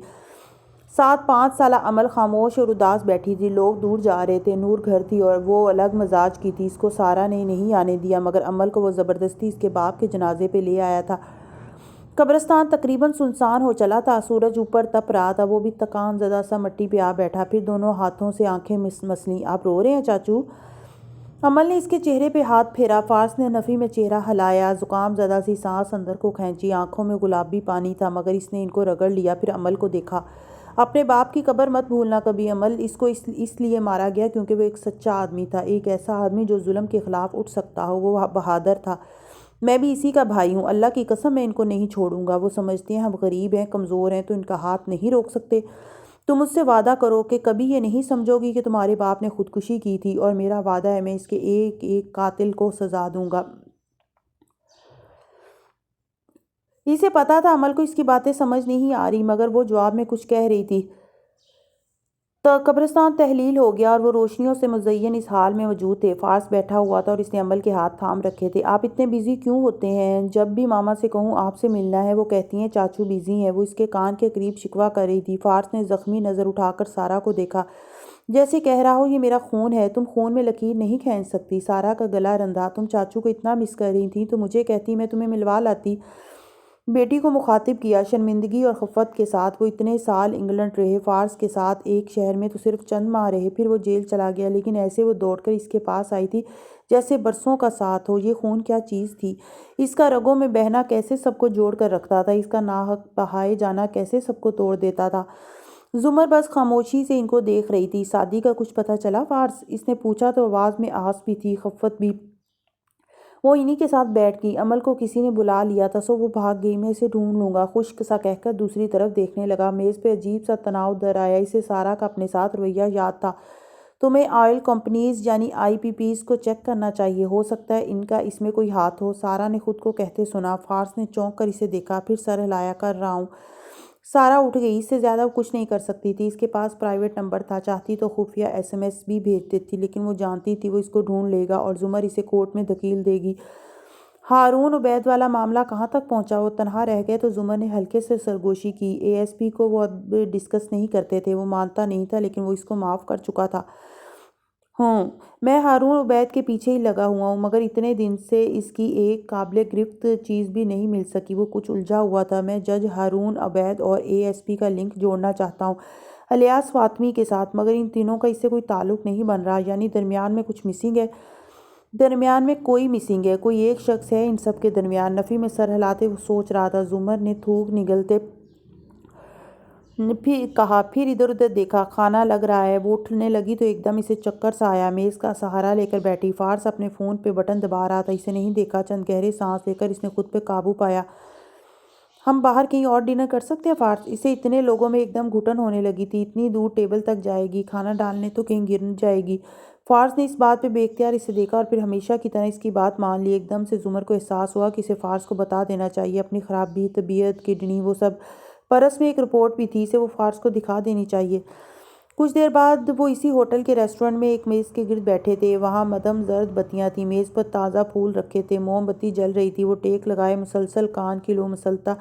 ساتھ 5 سالہ عمل خاموش اور اداس بیٹھی تھی۔ لوگ دور جا رہے تھے، نور گھر تھی اور وہ الگ مزاج کی تھی۔ اس کو سارا نے نہیں آنے دیا، مگر عمل کو وہ زبردستی اس کے باپ کے جنازے پہ لے آیا تھا۔ قبرستان تقریباً سنسان ہو چلا تھا، سورج اوپر تپ رہا تھا۔ وہ بھی تکان زدہ سا مٹی پہ آ بیٹھا، پھر دونوں ہاتھوں سے آنکھیں مسلیں۔ آپ رو رہے ہیں چاچو؟ عمل نے اس کے چہرے پہ ہاتھ پھیرا۔ فارس نے نفی میں چہرہ ہلایا، زکام زدہ سی سانس اندر کو کھینچی۔ آنکھوں میں گلابی پانی تھا، مگر اس نے ان کو رگڑ لیا، پھر عمل کو دیکھا۔ اپنے باپ کی قبر مت بھولنا کبھی عمل۔ اس کو اس لیے مارا گیا کیونکہ وہ ایک سچا آدمی تھا، ایک ایسا آدمی جو ظلم کے خلاف اٹھ سکتا ہو۔ وہ بہادر تھا۔ میں بھی اسی کا بھائی ہوں، اللہ کی قسم میں ان کو نہیں چھوڑوں گا۔ وہ سمجھتے ہیں ہم غریب ہیں، کمزور ہیں، تو ان کا ہاتھ نہیں روک سکتے۔ تم مجھ سے وعدہ کرو کہ کبھی یہ نہیں سمجھو گی کہ تمہارے باپ نے خودکشی کی تھی، اور میرا وعدہ ہے میں اس کے ایک ایک قاتل کو سزا دوں گا۔ اسے پتا تھا عمل کو اس کی باتیں سمجھ نہیں آ رہی، مگر وہ جواب میں کچھ کہہ رہی تھی۔ قبرستان تحلیل ہو گیا اور وہ روشنیوں سے مزین اس حال میں موجود تھے۔ فارس بیٹھا ہوا تھا اور اس نے عمل کے ہاتھ تھام رکھے تھے۔ آپ اتنے بیزی کیوں ہوتے ہیں؟ جب بھی ماما سے کہوں آپ سے ملنا ہے، وہ کہتی ہیں چاچو بیزی ہیں۔ وہ اس کے کان کے قریب شکوہ کر رہی تھی۔ فارس نے زخمی نظر اٹھا کر سارا کو دیکھا، جیسے کہہ رہا ہو یہ میرا خون ہے، تم خون میں لکیر نہیں کھینچ سکتی۔ سارا کا گلا رندا، تم چاچو کو اتنا مس کر رہی تھی تو مجھے کہتی، میں تمہیں ملوا لاتی۔ بیٹی کو مخاطب کیا شرمندگی اور خفت کے ساتھ۔ وہ اتنے سال انگلینڈ رہے، فارس کے ساتھ ایک شہر میں تو صرف چند ماہ رہے، پھر وہ جیل چلا گیا، لیکن ایسے وہ دوڑ کر اس کے پاس آئی تھی جیسے برسوں کا ساتھ ہو۔ یہ خون کیا چیز تھی؟ اس کا رگوں میں بہنا کیسے سب کو جوڑ کر رکھتا تھا، اس کا ناحق بہائے جانا کیسے سب کو توڑ دیتا تھا۔ زمر بس خاموشی سے ان کو دیکھ رہی تھی۔ شادی کا کچھ پتہ چلا فارس؟ اس نے پوچھا تو آواز میں آس بھی تھی، خفت بھی۔ وہ انہی کے ساتھ بیٹھ گئی۔ عمل کو کسی نے بلا لیا تھا سو وہ بھاگ گئی، میں اسے ڈھونڈ لوں گا، خشک سا کہہ کر دوسری طرف دیکھنے لگا۔ میز پہ عجیب سا تناؤ در آیا۔ اسے سارا کا اپنے ساتھ رویہ یاد تھا۔ تمہیں آئل کمپنیز یعنی IPPs کو چیک کرنا چاہیے، ہو سکتا ہے ان کا اس میں کوئی ہاتھ ہو، سارا نے خود کو کہتے سنا۔ فارس نے چونک کر اسے دیکھا، پھر سر ہلایا، کر رہا ہوں۔ سارا اٹھ گئی، اس سے زیادہ کچھ نہیں کر سکتی تھی۔ اس کے پاس پرائیویٹ نمبر تھا، چاہتی تو خفیہ SMS بھی بھیج دیتی، لیکن وہ جانتی تھی وہ اس کو ڈھونڈ لے گا اور زمر اسے کورٹ میں دھکیل دے گی۔ ہارون عبید والا معاملہ کہاں تک پہنچا؟ وہ تنہا رہ گئے تو زمر نے ہلکے سے سرگوشی کی۔ ASP کو وہ اب ڈسکس نہیں کرتے تھے، وہ مانتا نہیں تھا، لیکن وہ اس کو معاف کر چکا تھا۔ میں ہارون عبید کے پیچھے ہی لگا ہوا ہوں، مگر اتنے دن سے اس کی ایک قابل گرفت چیز بھی نہیں مل سکی۔ وہ کچھ الجھا ہوا تھا۔ میں جج ہارون عبید اور ASP کا لنک جوڑنا چاہتا ہوں الیاس فاطمی کے ساتھ، مگر ان تینوں کا اس سے کوئی تعلق نہیں بن رہا، یعنی درمیان میں کچھ مسنگ ہے۔ درمیان میں کوئی مسنگ ہے، کوئی ایک شخص ہے ان سب کے درمیان۔ نفی میں سر ہلاتے وہ سوچ رہا تھا۔ زمر نے تھوک نگلتے پھر کہا، پھر ادھر ادھر دیکھا، کھانا لگ رہا ہے۔ وہ اٹھنے لگی تو ایک دم اسے چکر سا آیا، میز کا سہارا لے کر بیٹھی۔ فارس اپنے فون پہ بٹن دبا رہا تھا، اسے نہیں دیکھا۔ چند گہرے سانس لے کر اس نے خود پہ قابو پایا۔ ہم باہر کہیں اور ڈنر کر سکتے ہیں فارس؟ اسے اتنے لوگوں میں ایک دم گھٹن ہونے لگی تھی۔ اتنی دور ٹیبل تک جائے گی، کھانا ڈالنے تو کہیں گر جائے گی۔ فارس نے اس بات پہ بے اختیار اسے دیکھا اور پھر ہمیشہ کی طرح اس کی بات مان لی۔ ایک دم سے زمر کو احساس ہوا کہ اسے فارس کو بتا دینا چاہیے، اپنی خراب طبیعت، کڈنی، وہ سب۔ پرس میں ایک رپورٹ بھی تھی، اسے وہ فارس کو دکھا دینی چاہیے۔ کچھ دیر بعد وہ اسی ہوٹل کے ریسٹورنٹ میں ایک میز کے گرد بیٹھے تھے۔ وہاں مدھم زرد بتیاں تھیں، میز پر تازہ پھول رکھے تھے، موم بتی جل رہی تھی۔ وہ ٹیک لگائے مسلسل کان کی لو مسلتا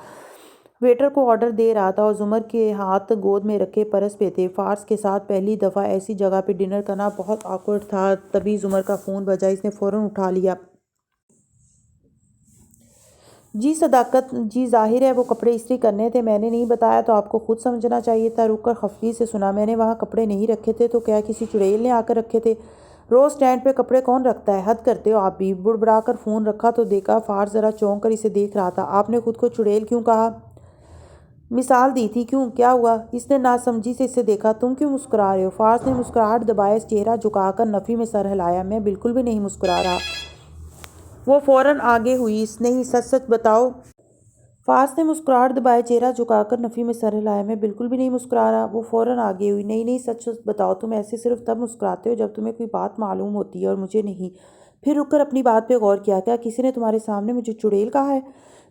ویٹر کو آرڈر دے رہا تھا اور زمر کے ہاتھ گود میں رکھے پرس پہ تھے۔ فارس کے ساتھ پہلی دفعہ ایسی جگہ پہ ڈنر کرنا بہت آکورڈ تھا۔ تبھی زمر کا فون بجا، اس نے فوراً اٹھا لیا۔ جی صداقت، جی ظاہر ہے وہ کپڑے استری کرنے تھے، میں نے نہیں بتایا تو آپ کو خود سمجھنا چاہیے تھا۔ رک کر خفگی سے سنا، میں نے وہاں کپڑے نہیں رکھے تھے تو کیا کسی چڑیل نے آ کر رکھے تھے؟ روز اسٹینڈ پہ کپڑے کون رکھتا ہے؟ حد کرتے ہو آپ بھی۔ بڑبڑا کر فون رکھا تو دیکھا فارس ذرا چونک کر اسے دیکھ رہا تھا۔ آپ نے خود کو چڑیل کیوں کہا؟ مثال دی تھی۔ کیوں؟ کیا ہوا؟ اس نے ناسمجھی سے اسے دیکھا۔ تم کیوں مسکرا رہے ہو؟ فارس نے مسکراہٹ دبائے چہرہ جھکا کر نفی میں سر ہلایا۔ میں بالکل بھی نہیں مسکرا رہا۔ وہ فوراً آگے ہوئی۔ نہیں، سچ سچ بتاؤ۔ فارس نے مسکراہٹ دبائے چہرہ جھکا کر نفی میں سر ہلایا۔ میں بالکل بھی نہیں مسکرا رہا۔ وہ فوراً آگے ہوئی۔ نہیں نہیں، سچ سچ بتاؤ۔ تم ایسے صرف تب مسکراتے ہو جب تمہیں کوئی بات معلوم ہوتی ہے اور مجھے نہیں۔ پھر رک کر اپنی بات پہ غور کیا۔ کیا کسی نے تمہارے سامنے مجھے چڑیل کہا ہے؟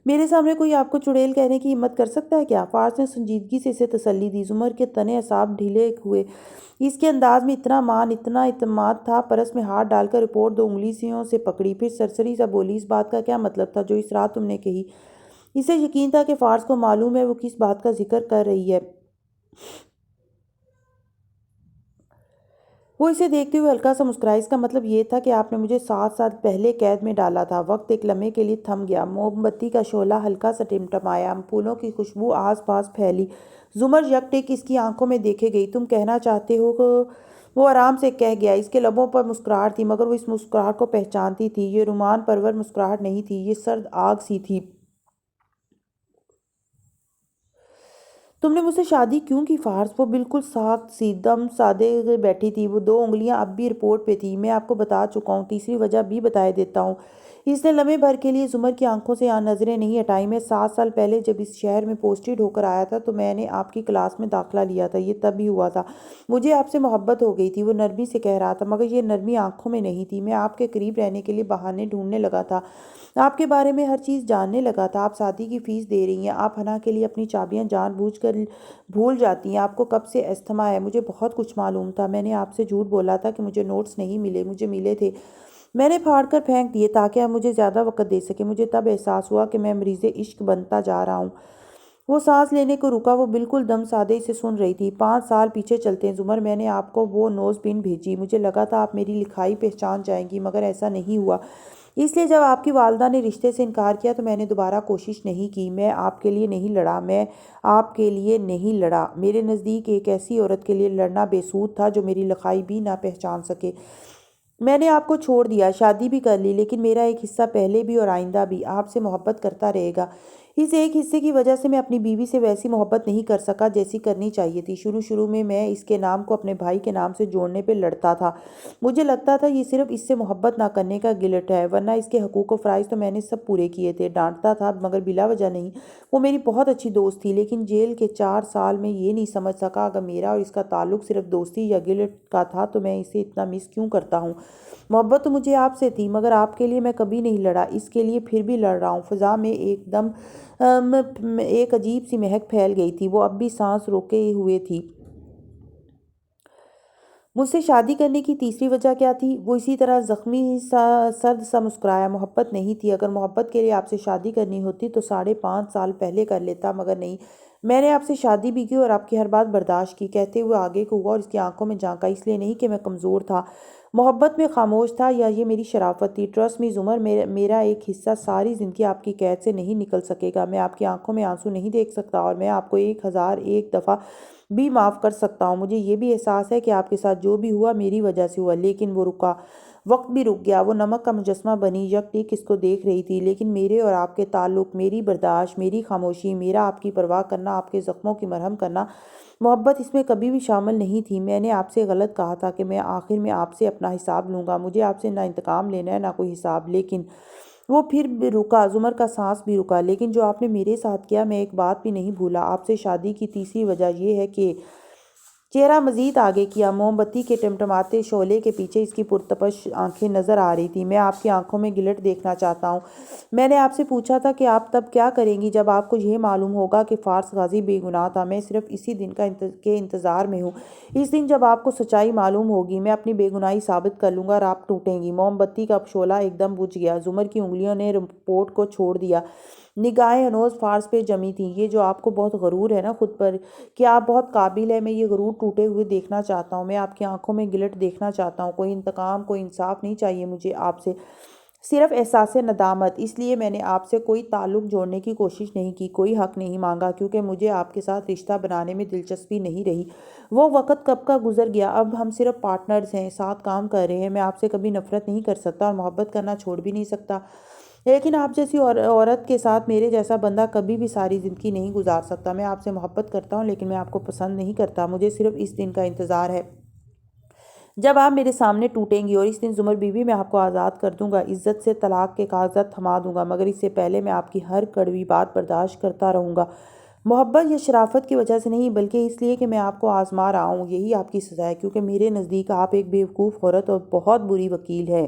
میرے سامنے کوئی آپ کو چڑیل کہنے کی ہمت کر سکتا ہے کیا؟ فارس نے سنجیدگی سے اسے تسلی دی۔ زمر کے تنے اعصاب ڈھیلے ہوئے۔ اس کے انداز میں اتنا مان، اتنا اعتماد تھا۔ پرس میں ہاتھ ڈال کر رپورٹ 2 انگلیوں سے پکڑی، پھر سرسری سا بولی۔ اس بات کا کیا مطلب تھا جو اس رات تم نے کہی؟ اسے یقین تھا کہ فارس کو معلوم ہے وہ کس بات کا ذکر کر رہی ہے۔ وہ اسے دیکھتے ہوئے ہلکا سا مسکرائی۔ اس کا مطلب یہ تھا کہ آپ نے مجھے 7 سال پہلے قید میں ڈالا تھا۔ وقت ایک لمحے کے لیے تھم گیا۔ موم بتی کا شعلہ ہلکا سا ٹمٹمایا۔ پھولوں کی خوشبو آس پاس پھیلی۔ زمر یک ٹک اس کی آنکھوں میں دیکھے گئی۔ تم کہنا چاہتے ہو کہ وہ آرام سے کہہ گیا۔ اس کے لبوں پر مسکراہٹ تھی مگر وہ اس مسکراہٹ کو پہچانتی تھی۔ یہ رومان پرور مسکراہٹ نہیں تھی، یہ سرد آگ سی تھی۔ تم نے مجھ سے شادی کیوں کی فارس؟ وہ بالکل ساکت سی دم سادے بیٹھی تھی۔ وہ 2 انگلیاں اب بھی رپورٹ پہ تھی۔ میں آپ کو بتا چکا ہوں، تیسری وجہ بھی بتائے دیتا ہوں۔ اس نے لمحے بھر کے لیے زمر کی آنکھوں سے نظریں نہیں ہٹائیں۔ میں 7 سال پہلے جب اس شہر میں پوسٹڈ ہو کر آیا تھا تو میں نے آپ کی کلاس میں داخلہ لیا تھا۔ یہ تب ہی ہوا تھا۔ مجھے آپ سے محبت ہو گئی تھی۔ وہ نرمی سے کہہ رہا تھا مگر یہ نرمی آنکھوں میں نہیں تھی۔ میں آپ کے قریب رہنے کے لیے بہانے ڈھونڈنے لگا تھا، آپ کے بارے میں ہر چیز جاننے لگا تھا۔ آپ شادی کی فیس دے رہی ہیں، آپ حنا کے لیے اپنی چابیاں جان بوجھ کر بھول جاتی ہیں، آپ کو کب سے استھما ہے۔ مجھے بہت کچھ معلوم تھا۔ میں نے آپ سے جھوٹ بولا تھا کہ مجھے نوٹس نہیں ملے، مجھے ملے تھے۔ میں نے پھاڑ کر پھینک دیے تاکہ آپ مجھے زیادہ وقت دے سکیں۔ مجھے تب احساس ہوا کہ میں مریض عشق بنتا جا رہا ہوں۔ وہ سانس لینے کو رکا۔ وہ بالکل دم سادے سے سن رہی تھی۔ 5 سال پیچھے چلتے ہیں زمر۔ میں نے آپ کو وہ نوز پن بھیجی۔ مجھے لگا تھا آپ میری لکھائی پہچان جائیں گی مگر ایسا نہیں ہوا۔ اس لیے جب آپ کی والدہ نے رشتے سے انکار کیا تو میں نے دوبارہ کوشش نہیں کی۔ میں آپ کے لیے نہیں لڑا، میں آپ کے لیے نہیں لڑا۔ میرے نزدیک ایک ایسی عورت کے لیے لڑنا بے سود تھا جو میری لکھائی بھی نہ پہچان سکے۔ میں نے آپ کو چھوڑ دیا، شادی بھی کر لی، لیکن میرا ایک حصہ پہلے بھی اور آئندہ بھی آپ سے محبت کرتا رہے گا۔ اس ایک حصے کی وجہ سے میں اپنی بیوی سے ویسی محبت نہیں کر سکا جیسی کرنی چاہیے تھی۔ شروع میں اس کے نام کو اپنے بھائی کے نام سے جوڑنے پہ لڑتا تھا۔ مجھے لگتا تھا یہ صرف اس سے محبت نہ کرنے کا گلٹ ہے، ورنہ اس کے حقوق و فرائض تو میں نے سب پورے کیے تھے۔ ڈانٹتا تھا مگر بلا وجہ نہیں۔ وہ میری بہت اچھی دوست تھی، لیکن جیل کے 4 سال میں یہ نہیں سمجھ سکا اگر میرا اور اس کا تعلق صرف دوستی یا گلٹ کا تھا تو میں اسے اتنا مس کیوں کرتا ہوں۔ محبت تو مجھے آپ سے تھی مگر آپ کے لیے میں کبھی نہیں لڑا، اس کے لیے پھر بھی لڑ رہا ہوں۔ فضا میں ایک عجیب سی مہک پھیل گئی تھی۔ وہ اب بھی سانس روکے ہوئے تھی۔ مجھ سے شادی کرنے کی تیسری وجہ کیا تھی؟ وہ اسی طرح زخمی سرد سا مسکرایا۔ محبت نہیں تھی۔ اگر محبت کے لیے آپ سے شادی کرنی ہوتی تو 5.5 سال پہلے کر لیتا، مگر نہیں۔ میں نے آپ سے شادی بھی کی اور آپ کی ہر بات برداشت کی۔ کہتے ہوئے آگے کو ہوا اور اس کی آنکھوں میں جھانکا۔ اس لیے نہیں کہ میں کمزور تھا، محبت میں خاموش تھا، یا یہ میری شرافت تھی۔ ٹرسٹ می زمر، میرا ایک حصہ ساری زندگی آپ کی قید سے نہیں نکل سکے گا۔ میں آپ کی آنکھوں میں آنسو نہیں دیکھ سکتا اور میں آپ کو 1001 دفعہ بھی معاف کر سکتا ہوں۔ مجھے یہ بھی احساس ہے کہ آپ کے ساتھ جو بھی ہوا میری وجہ سے ہوا۔ لیکن وہ رکا، وقت بھی رک گیا۔ وہ نمک کا مجسمہ بنی یک ٹک اس کو دیکھ رہی تھی۔ لیکن میرے اور آپ کے تعلق، میری برداشت، میری خاموشی، میرا آپ کی پرواہ کرنا، آپ کے زخموں کی مرہم کرنا، محبت اس میں کبھی بھی شامل نہیں تھی۔ میں نے آپ سے غلط کہا تھا کہ میں آخر میں آپ سے اپنا حساب لوں گا۔ مجھے آپ سے نہ انتقام لینا ہے نہ کوئی حساب۔ لیکن وہ پھر بھی رکا، زمر کا سانس بھی رکا۔ لیکن جو آپ نے میرے ساتھ کیا، میں ایک بات بھی نہیں بھولا۔ آپ سے شادی کی تیسری وجہ یہ ہے کہ چہرہ مزید آگے کیا۔ موم بتی کے ٹمٹماتے شعلے کے پیچھے اس کی پرتپش آنکھیں نظر آ رہی تھیں۔ میں آپ کی آنکھوں میں گلٹ دیکھنا چاہتا ہوں۔ میں نے آپ سے پوچھا تھا کہ آپ تب کیا کریں گی جب آپ کو یہ معلوم ہوگا کہ فارس غازی بے گناہ تھا۔ میں صرف اسی دن کے انتظار میں ہوں۔ اس دن جب آپ کو سچائی معلوم ہوگی، میں اپنی بے گناہی ثابت کر لوں گا اور آپ ٹوٹیں گی۔ موم بتی کا شعلہ ایک دم بجھ گیا۔ زمر کی انگلیوں نے رپورٹ کو چھوڑ دیا۔ نگاہیں ہنوز فارس پہ جمی تھیں۔ یہ جو آپ کو بہت غرور ہے نا خود پر کہ آپ بہت قابل ہے، میں یہ غرور ٹوٹے ہوئے دیکھنا چاہتا ہوں۔ میں آپ کی آنکھوں میں گلٹ دیکھنا چاہتا ہوں۔ کوئی انتقام، کوئی انصاف نہیں چاہیے مجھے آپ سے۔ صرف احساس ندامت۔ اس لیے میں نے آپ سے کوئی تعلق جوڑنے کی کوشش نہیں کی، کوئی حق نہیں مانگا، کیونکہ مجھے آپ کے ساتھ رشتہ بنانے میں دلچسپی نہیں رہی۔ وہ وقت کب کا گزر گیا، اب ہم صرف پارٹنرز ہیں، ساتھ کام کر رہے ہیں۔ میں آپ سے کبھی نفرت نہیں کر سکتا اور محبت کرنا چھوڑ بھی نہیں سکتا، لیکن آپ جیسی عورت کے ساتھ میرے جیسا بندہ کبھی بھی ساری زندگی نہیں گزار سکتا۔ میں آپ سے محبت کرتا ہوں، لیکن میں آپ کو پسند نہیں کرتا۔ مجھے صرف اس دن کا انتظار ہے جب آپ میرے سامنے ٹوٹیں گی، اور اس دن زمر بیوی میں آپ کو آزاد کر دوں گا، عزت سے طلاق کے کاغذات تھما دوں گا، مگر اس سے پہلے میں آپ کی ہر کڑوی بات برداشت کرتا رہوں گا، محبت یا شرافت کی وجہ سے نہیں، بلکہ اس لیے کہ میں آپ کو آزما رہا ہوں۔ یہی آپ کی سزا ہے، کیونکہ میرے نزدیک آپ ایک بیوقوف عورت اور بہت بری وکیل ہے۔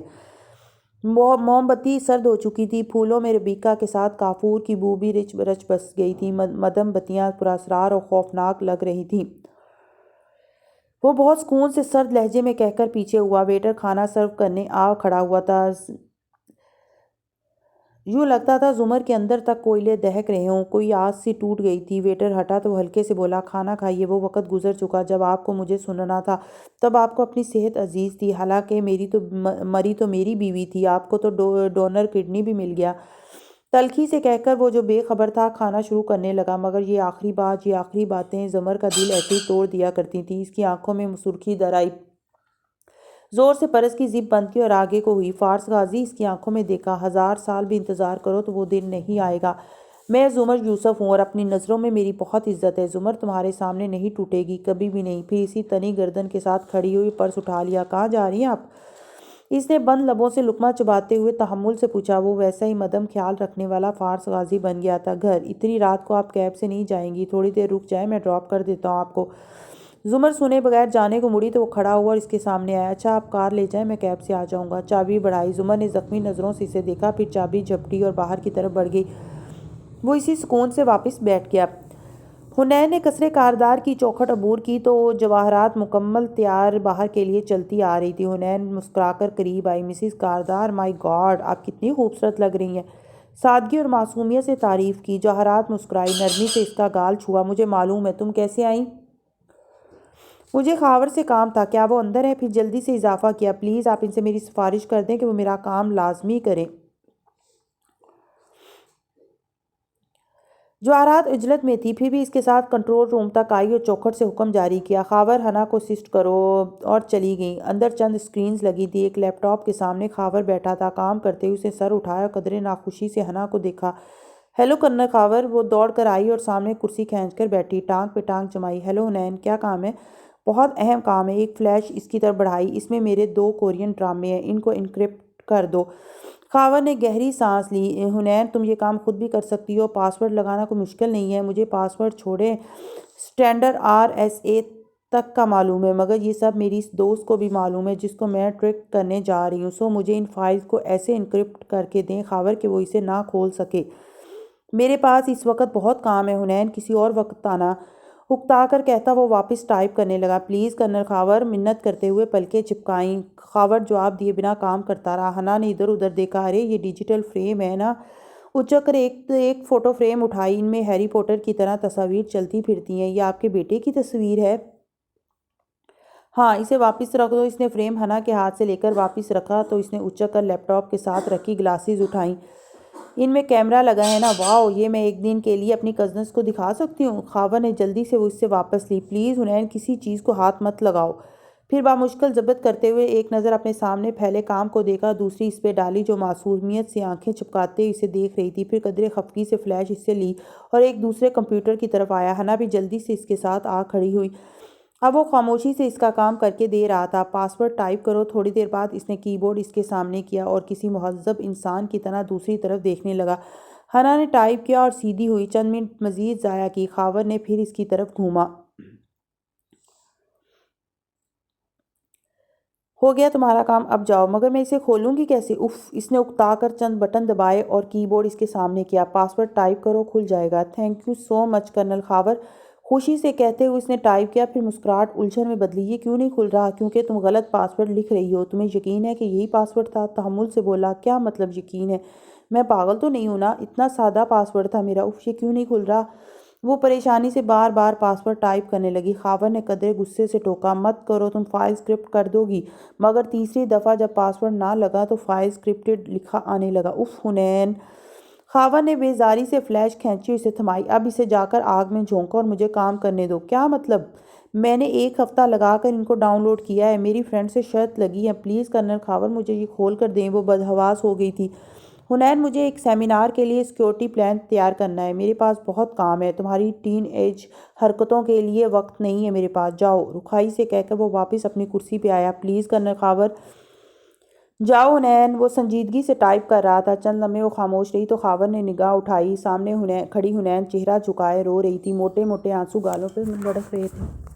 موم بتی سرد ہو چکی تھی، پھولوں میں ربیکہ کے ساتھ کافور کی بو بھی رچ بس گئی تھی، مدم بتیاں پراسرار اور خوفناک لگ رہی تھیں۔ وہ بہت سکون سے سرد لہجے میں کہہ کر پیچھے ہوا۔ ویٹر کھانا سرو کرنے آ کھڑا ہوا تھا۔ یوں لگتا تھا زمر کے اندر تک کوئلے دہک رہے ہوں، کوئی آس سی ٹوٹ گئی تھی۔ ویٹر ہٹا تو ہلکے سے بولا، کھانا کھائیے، وہ وقت گزر چکا جب آپ کو مجھے سننا تھا، تب آپ کو اپنی صحت عزیز تھی، حالانکہ مری تو میری بیوی تھی، آپ کو تو ڈونر کڈنی بھی مل گیا۔ تلخی سے کہہ کر وہ جو بے خبر تھا کھانا شروع کرنے لگا، مگر یہ آخری باتیں زمر کا دل ایسے ہی توڑ دیا کرتی تھیں۔ اس کی آنکھوں میں سرخی در آئی، زور سے پرس کی زپ بند کی اور آگے کو ہوئی۔ فارس غازی اس کی آنکھوں میں دیکھا، 1000 سال بھی انتظار کرو تو وہ دن نہیں آئے گا۔ میں زمر یوسف ہوں اور اپنی نظروں میں میری بہت عزت ہے۔ زمر تمہارے سامنے نہیں ٹوٹے گی، کبھی بھی نہیں۔ پھر اسی تنی گردن کے ساتھ کھڑی ہوئی، پرس اٹھا لیا۔ کہاں جا رہی ہیں آپ؟ اس نے بند لبوں سے لقمہ چباتے ہوئے تحمل سے پوچھا۔ وہ ویسا ہی مدم خیال رکھنے والا فارس غازی بن گیا تھا۔ گھر؟ اتنی رات کو آپ کیب سے نہیں جائیں گی، تھوڑی دیر رک جائیں، میں ڈراپ کر دیتا ہوں آپ کو۔ زمر سنے بغیر جانے کو مڑی تو وہ کھڑا ہوا اور اس کے سامنے آیا۔ اچھا آپ کار لے جائیں، میں کیب سے آ جاؤں گا۔ چابی بڑھائی۔ زمر نے زخمی نظروں سے اسے دیکھا، پھر چابی جھپٹی اور باہر کی طرف بڑھ گئی۔ وہ اسی سکون سے واپس بیٹھ گیا۔ حنین نے قصرِ کاردار کی چوکھٹ عبور کی تو جواہرات مکمل تیار باہر کے لیے چلتی آ رہی تھی۔ حنین مسکرا کر قریب آئی۔ مسز کاردار، مائی گاڈ، آپ کتنی خوبصورت لگ رہی ہیں۔ سادگی اور معصومیت سے تعریف کی۔ جواہرات مسکرائی، نرمی سے اس کا گال چھوا۔ مجھے معلوم ہے، تم کیسے آئیں؟ مجھے خاور سے کام تھا۔ کیا وہ اندر ہے؟ پھر جلدی سے اضافہ کیا، پلیز آپ ان سے میری سفارش کر دیں کہ وہ میرا کام لازمی کریں۔ جواہرات عجلت میں تھی، پھر بھی اس کے ساتھ کنٹرول روم تک آئی اور چوکھٹ سے حکم جاری کیا، خاور ہنا کو اسسٹ کرو، اور چلی گئیں۔ اندر چند اسکرینز لگی تھی۔ ایک لیپ ٹاپ کے سامنے خاور بیٹھا تھا، کام کرتے ہوئے اس نے سر اٹھایا اور قدرے ناخوشی سے ہنا کو دیکھا۔ Hello colonel Khawar. وہ دوڑ کر آئی اور سامنے کرسی کھینچ کر بیٹھی، ٹانگ پہ ٹانگ جمائی۔ ہیلو حنین، کیا کام ہے؟ بہت اہم کام ہے۔ ایک فلیش اس کی طرف بڑھائی، اس میں میرے 2 کورین ڈرامے ہیں، ان کو انکرپٹ کر دو۔ خاور نے گہری سانس لی۔ حنین تم یہ کام خود بھی کر سکتی ہو، پاسورڈ لگانا کوئی مشکل نہیں ہے۔ مجھے پاسورڈ چھوڑیں اسٹینڈرڈ RSA تک کا معلوم ہے، مگر یہ سب میری اس دوست کو بھی معلوم ہے جس کو میں ٹرک کرنے جا رہی ہوں، سو مجھے ان فائلز کو ایسے انکرپٹ کر کے دیں خاور کہ وہ اسے نہ کھول سکے۔ میرے پاس اس وقت بہت کام ہے حنین، کسی اور وقت آنا، اکتا کر کہتا وہ واپس ٹائپ کرنے لگا۔ پلیز کرنل خاور، منت کرتے ہوئے پلکیں چپکائیں۔ خاور جواب دیے بنا کام کرتا رہا۔ ہنا نے ادھر ادھر دیکھا، ارے یہ ڈیجیٹل فریم ہے نا؟ اچک کر ایک فوٹو فریم اٹھائی، ان میں ہیری پوٹر کی طرح تصاویر چلتی پھرتی ہیں۔ یہ آپ کے بیٹے کی تصویر ہے؟ ہاں، اسے واپس رکھ دو۔ اس نے فریم ہنا کے ہاتھ سے لے کر واپس رکھا تو اس نے اچک کر لیپ ٹاپ کے ساتھ رکھی گلاسز اٹھائیں۔ ان میں کیمرہ لگا ہے نا؟ واؤ، یہ میں ایک دن کے لیے اپنی کزنز کو دکھا سکتی ہوں؟ خاور نے جلدی سے وہ اس سے واپس لی۔ پلیز حنین، کسی چیز کو ہاتھ مت لگاؤ۔ پھر بامشکل ضبط کرتے ہوئے ایک نظر اپنے سامنے پھیلے کام کو دیکھا، دوسری اس پہ ڈالی جو معصومیت سے آنکھیں چپکاتے اسے دیکھ رہی تھی، پھر قدرے خفگی سے فلیش اس سے لی اور ایک دوسرے کمپیوٹر کی طرف آیا۔ ہنا بھی جلدی سے اس کے ساتھ آ کھڑی ہوئی۔ اب وہ خاموشی سے اس کا کام کر کے دے رہا تھا۔ پاسورڈ ٹائپ کرو۔ تھوڑی دیر بعد اس نے کی بورڈ اس کے سامنے کیا اور کسی مہذب انسان کی طرح دوسری طرف دیکھنے لگا۔ ہنا نے ٹائپ کیا اور سیدھی ہوئی۔ چند منٹ مزید ضائع کی۔ خاور نے پھر اس کی طرف گھوما۔ ہو گیا تمہارا کام، اب جاؤ۔ مگر میں اسے کھولوں گی کیسے؟ اف، اس نے اکتا کر چند بٹن دبائے اور کی بورڈ اس کے سامنے کیا۔ پاسورڈ ٹائپ کرو، کھل جائے گا۔ Thank you so much colonel Khawar, خوشی سے کہتے ہوئے اس نے ٹائپ کیا، پھر مسکراہٹ الجھن میں بدلی۔ یہ کیوں نہیں کھل رہا؟ کیونکہ تم غلط پاسورڈ لکھ رہی ہو۔ تمہیں یقین ہے کہ یہی پاسورڈ تھا؟ تحمل سے بولا۔ کیا مطلب یقین ہے؟ میں پاگل تو نہیں ہوں نا؟ اتنا سادہ پاسورڈ تھا میرا۔ اف، یہ کیوں نہیں کھل رہا؟ وہ پریشانی سے بار بار پاسورڈ ٹائپ کرنے لگی۔ خاور نے قدرے غصے سے ٹوکا، مت کرو، تم فائل سکرپٹ کر دو گی۔ مگر تیسری دفعہ جب پاسورڈ نہ لگا تو فائل سکرپٹڈ لکھا آنے لگا۔ اف حنین! خاور نے بیزاری سے فلیش کھینچی اور اسے تھمائی۔ اب اسے جا کر آگ میں جھونکو اور مجھے کام کرنے دو۔ کیا مطلب؟ میں نے 1 ہفتہ لگا کر ان کو ڈاؤن لوڈ کیا ہے۔ میری فرینڈ سے شرط لگی ہے۔ پلیز کرنل خاور مجھے یہ کھول کر دیں۔ وہ بدحواس ہو گئی تھی۔ حنین، مجھے ایک سیمینار کے لیے سیکیورٹی پلان تیار کرنا ہے۔ میرے پاس بہت کام ہے۔ تمہاری ٹین ایج حرکتوں کے لیے وقت نہیں ہے میرے پاس۔ جاؤ، رکھائی سے کہہ کر وہ واپس اپنی کرسی پہ آیا۔ پلیز کرنل خاور جاؤ حنین، وہ سنجیدگی سے ٹائپ کر رہا تھا۔ چند لمحے وہ خاموش رہی تو خاور نے نگاہ اٹھائی۔ سامنے کھڑی حنین چہرہ جھکائے رو رہی تھی۔ موٹے موٹے آنسو گالوں پہ لڑک رہے تھے۔